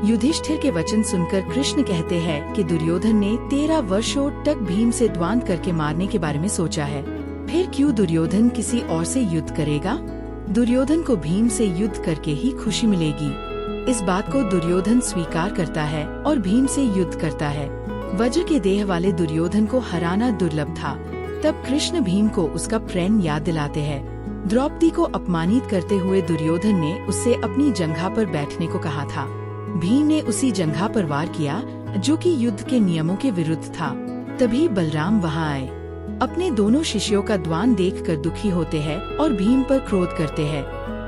युधिष्ठिर के वचन सुनकर कृष्ण कहते हैं कि दुर्योधन ने 13 वर्षों तक भीम से द्वंद्व करके मारने के बारे में सोचा है, फिर क्यों दुर्योधन किसी और से युद्ध करेगा? दुर्योधन को भीम से युद्ध करके ही खुशी मिलेगी। इस बात को दुर्योधन स्वीकार करता है और भीम से युद्ध करता है। वज्र के देह वाले दुर्योधन को हराना दुर्लभ था। तब कृष्ण भीम को उसका प्रेम याद दिलाते हैं। द्रौपदी को अपमानित करते हुए दुर्योधन ने उससे अपनी जंघा पर बैठने को कहा था। भीम ने उसी जंघा पर वार किया जो कि युद्ध के नियमों के विरुद्ध था। तभी बलराम वहां आए। अपने दोनों शिष्यों का द्वंद्व देखकर दुखी होते हैं और भीम पर क्रोध करते हैं।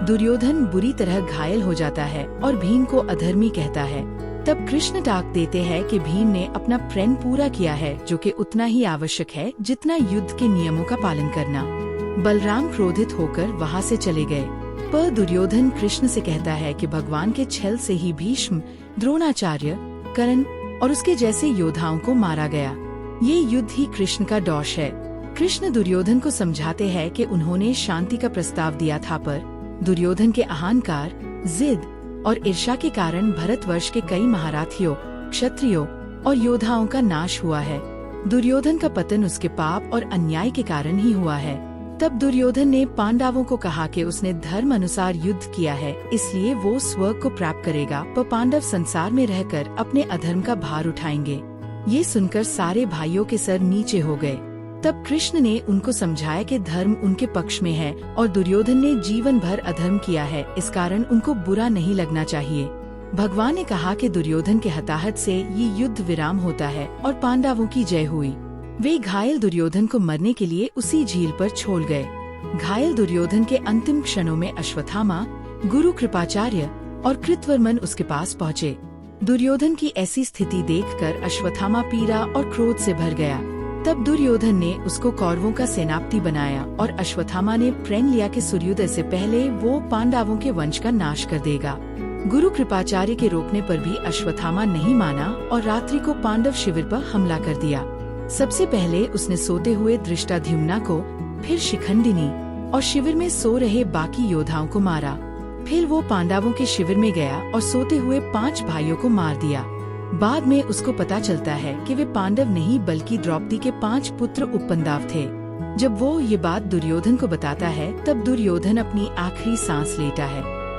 दुर्योधन बुरी तरह घायल हो जाता है और भीम को अधर्मी कहता है। तब कृष्ण टाक देते हैं कि भीम ने अपना प्रण पूरा किया है, जो कि उतना ही आवश्यक है जितना युद्ध के नियमों का पालन करना। बलराम क्रोधित होकर वहां से चले गए। पर दुर्योधन कृष्ण से कहता है कि भगवान के छल से ही भीष्म, द्रोणाचार्य, कर्ण और उसके जैसे योद्धाओं को मारा गया। ये युद्ध ही कृष्ण का दोष है। कृष्ण दुर्योधन को समझाते हैं कि उन्होंने शांति का प्रस्ताव दिया था, पर दुर्योधन के अहंकार, जिद और ईर्ष्या के कारण भारतवर्ष के कई महारथियों, क्षत्रियों और योद्धाओं का नाश हुआ है। दुर्योधन का पतन उसके पाप और अन्याय के कारण ही हुआ है। तब दुर्योधन ने पांडवों को कहा कि उसने धर्म अनुसार युद्ध किया है, इसलिए वो स्वर्ग को प्राप्त करेगा, पर पांडव संसार में रहकर अपने अधर्म का भार उठाएंगे। ये सुनकर सारे भाइयों के सर नीचे हो गए। तब कृष्ण ने उनको समझाया कि धर्म उनके पक्ष में है और दुर्योधन ने जीवन भर अधर्म किया है, इस कारण उनको बुरा नहीं लगना चाहिए। भगवान ने कहा कि दुर्योधन के हताहत से ये युद्ध विराम होता है और पांडवों की जय हुई। वे घायल दुर्योधन को मरने के लिए उसी झील पर छोड़ गए। घायल दुर्योधन के अंतिम क्षणों में अश्वत्थामा, गुरु कृपाचार्य और कृतवर्मन उसके पास पहुँचे। दुर्योधन की ऐसी स्थिति देखकर अश्वत्थामा पीड़ा और क्रोध से भर गया। तब दुर्योधन ने उसको कौरवों का सेनापति बनाया और अश्वत्थामा ने प्रण लिया कि सूर्योदय से पहले वो पांडवों के वंश का नाश कर देगा। गुरु कृपाचार्य के रोकने पर भी अश्वत्थामा नहीं माना और रात्रि को पांडव शिविर पर हमला कर दिया। सबसे पहले उसने सोते हुए धृष्टाद्युम्न को, फिर शिखंडिनी और शिविर में सो रहे बाकी योद्धाओं को मारा। फिर वो पांडवों के शिविर में गया और सोते हुए 5 भाइयों को मार दिया। बाद में उसको पता चलता है कि वे पांडव नहीं बल्कि द्रौपदी के 5 पुत्र उपपंदाव थे। जब वो ये बात दुर्योधन को बताता है, तब दुर्योधन अपनी आखिरी सांस लेता है।